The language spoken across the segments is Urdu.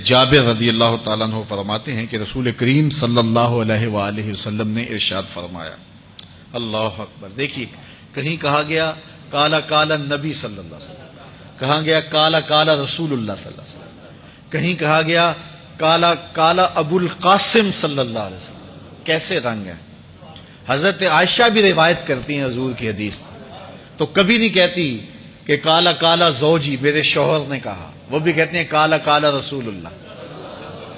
جابر رضی اللہ تعالیٰ عنہ فرماتے ہیں کہ رسول کریم صلی اللہ علیہ وآلہ وسلم نے ارشاد فرمایا، اللہ اکبر۔ دیکھیے، کہیں کہا گیا کالا کالا نبی صلی اللہ علیہ وسلم، کہا گیا کالا کالا رسول اللہ صلی اللہ علیہ وسلم، کہیں کہا گیا کالا کالا ابو القاسم صلی اللہ علیہ وسلم۔ کیسے رنگ ہے؟ حضرت عائشہ بھی روایت کرتی ہیں حضور کی حدیث، تو کبھی نہیں کہتی کہ کالا کالا زوجی، میرے شوہر نے کہا، وہ بھی کہتے ہیں کالا کالا رسول اللہ،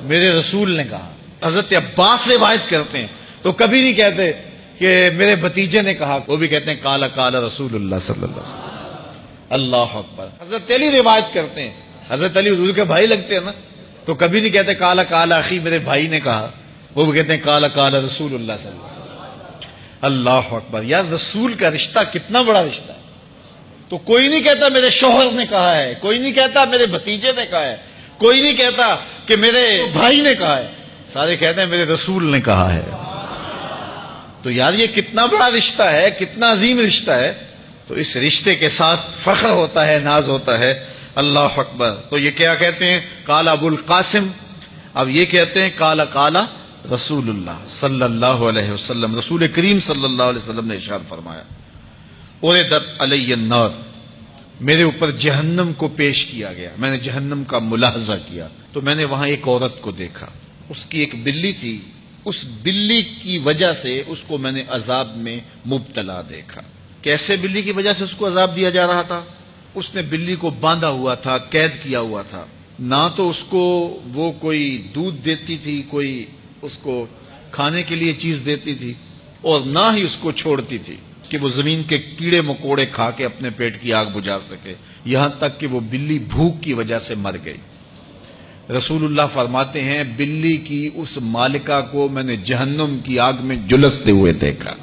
میرے رسول نے کہا۔ حضرت عباس روایت کرتے ہیں تو کبھی نہیں کہتے کہ میرے بھتیجے نے کہا، وہ بھی کہتے ہیں کالا کالا رسول اللہ صلی اللہ علیہ وسلم۔ اللہ اکبر۔ حضرت علی روایت کرتے ہیں، حضرت علی حضور کے بھائی لگتے ہیں نا، تو کبھی نہیں کہتے کالا کالا اخی، میرے بھائی نے کہا، وہ بھی کہتے ہیں کالا کالا رسول اللہ صلی اللہ علیہ وسلم۔ اللہ اکبر۔ یار رسول کا رشتہ کتنا بڑا رشتہ ہے۔ تو کوئی نہیں کہتا میرے شوہر نے کہا ہے، کوئی نہیں کہتا میرے بھتیجے نے کہا ہے، کوئی نہیں کہتا کہ میرے بھائی نے کہا ہے، سارے کہتے ہیں میرے رسول نے کہا ہے۔ تو یار یہ کتنا بڑا رشتہ ہے، کتنا عظیم رشتہ ہے، تو اس رشتے کے ساتھ فخر ہوتا ہے، ناز ہوتا ہے۔ اللہ اکبر۔ تو یہ کیا کہتے ہیں؟ کالا ابو القاسم، اب یہ کہتے ہیں کالا کالا رسول اللہ صلی اللہ علیہ وسلم۔ رسول کریم صلی اللہ علیہ وسلم نے ارشاد فرمایا، اُرِدَتْ عَلَيَّ النَّارُ، میرے اوپر جہنم کو پیش کیا گیا، میں نے جہنم کا ملاحظہ کیا، تو میں نے وہاں ایک عورت کو دیکھا، اس کی ایک بلی تھی، اس بلی کی وجہ سے اس کو میں نے عذاب میں مبتلا دیکھا۔ کیسے بلی کی وجہ سے اس کو عذاب دیا جا رہا تھا؟ اس نے بلی کو باندھا ہوا تھا، قید کیا ہوا تھا، نہ تو اس کو وہ کوئی دودھ دیتی تھی، کوئی اس کو کھانے کے لیے چیز دیتی تھی، اور نہ ہی اس کو چھوڑتی تھی کہ وہ زمین کے کیڑے مکوڑے کھا کے اپنے پیٹ کی آگ بجھا سکے، یہاں تک کہ وہ بلی بھوک کی وجہ سے مر گئی۔ رسول اللہ فرماتے ہیں بلی کی اس مالکہ کو میں نے جہنم کی آگ میں جلستے ہوئے دیکھا۔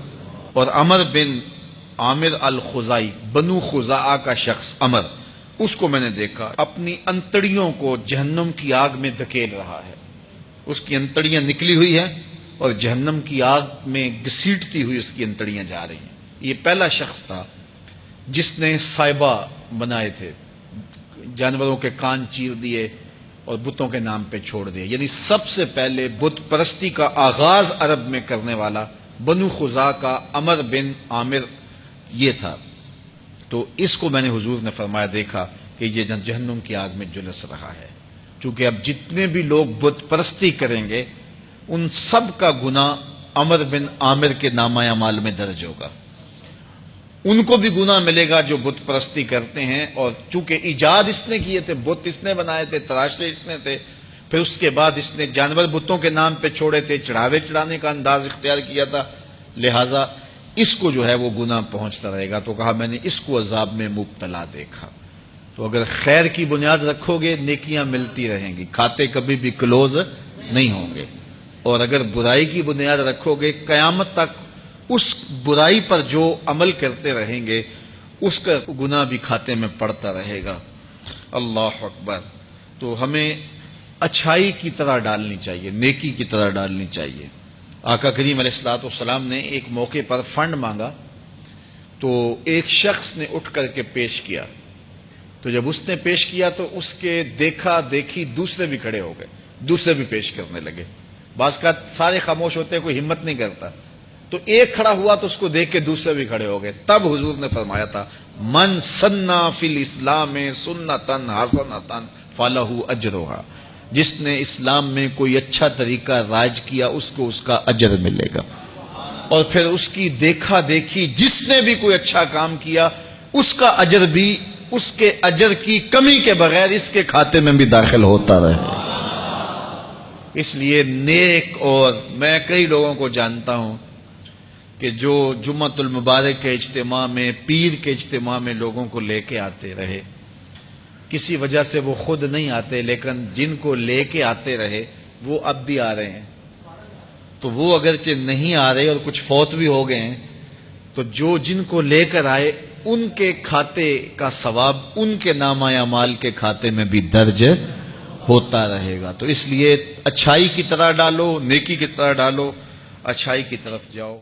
اور عمر بن عامر الخزائی، بنو خزاعہ کا شخص عمر، اس کو میں نے دیکھا اپنی انتڑیوں کو جہنم کی آگ میں دھکیل رہا ہے، اس کی انتڑیاں نکلی ہوئی ہیں اور جہنم کی آگ میں گھسیٹتی ہوئی اس کی انتڑیاں جا رہی ہیں۔ یہ پہلا شخص تھا جس نے سائبہ بنائے تھے، جانوروں کے کان چیر دیے اور بتوں کے نام پہ چھوڑ دیے، یعنی سب سے پہلے بت پرستی کا آغاز عرب میں کرنے والا بنو خزاعہ کا عمر بن عامر یہ تھا۔ تو اس کو میں نے حضور نے فرمایا دیکھا کہ یہ جہنم کی آگ میں جلس رہا ہے، کیونکہ اب جتنے بھی لوگ بت پرستی کریں گے ان سب کا گناہ عمر بن عامر کے نامہ اعمال میں درج ہوگا، ان کو بھی گناہ ملے گا جو بت پرستی کرتے ہیں۔ اور چونکہ ایجاد اس نے کیے تھے، بت اس نے بنائے تھے، تراشے اس نے تھے، پھر اس کے بعد اس نے جانور بتوں کے نام پہ چھوڑے تھے، چڑھاوے چڑھانے کا انداز اختیار کیا تھا، لہٰذا اس کو جو ہے وہ گناہ پہنچتا رہے گا۔ تو کہا میں نے اس کو عذاب میں مبتلا دیکھا۔ تو اگر خیر کی بنیاد رکھو گے نیکیاں ملتی رہیں گی، کھاتے کبھی بھی کلوز نہیں ہوں گے، اور اگر برائی کی بنیاد رکھو گے قیامت تک اس برائی پر جو عمل کرتے رہیں گے اس کا گناہ بھی کھاتے میں پڑتا رہے گا۔ اللہ اکبر۔ تو ہمیں اچھائی کی طرح ڈالنی چاہیے، نیکی کی طرح ڈالنی چاہیے۔ آقا کریم علیہ الصلوۃ والسلام نے ایک موقع پر فنڈ مانگا تو ایک شخص نے اٹھ کر کے پیش کیا، تو جب اس نے پیش کیا تو اس کے دیکھا دیکھی دوسرے بھی کھڑے ہو گئے، دوسرے بھی پیش کرنے لگے۔ بعض کا سارے خاموش ہوتے ہیں، کوئی ہمت نہیں کرتا، تو ایک کھڑا ہوا تو اس کو دیکھ کے دوسرے بھی کھڑے ہو گئے۔ تب حضور نے فرمایا تھا من سنّا فی الاسلام سنتن حسنۃ فلہ اجرھا، جس نے اسلام میں کوئی اچھا طریقہ رائج کیا اس کو اس کا اجر ملے گا، اور پھر اس کی دیکھا دیکھی جس نے بھی کوئی اچھا کام کیا اس کا اجر بھی اس کے اجر کی کمی کے بغیر اس کے کھاتے میں بھی داخل ہوتا رہے۔ اس لیے نیک، اور میں کئی لوگوں کو جانتا ہوں کہ جو جمعۃ المبارک کے اجتماع میں، پیر کے اجتماع میں لوگوں کو لے کے آتے رہے، کسی وجہ سے وہ خود نہیں آتے لیکن جن کو لے کے آتے رہے وہ اب بھی آ رہے ہیں، تو وہ اگرچہ نہیں آ رہے اور کچھ فوت بھی ہو گئے ہیں، تو جو جن کو لے کر آئے ان کے کھاتے کا ثواب ان کے نامہ اعمال کے کھاتے میں بھی درج ہوتا رہے گا۔ تو اس لیے اچھائی کی طرح ڈالو، نیکی کی طرح ڈالو، اچھائی کی طرف جاؤ۔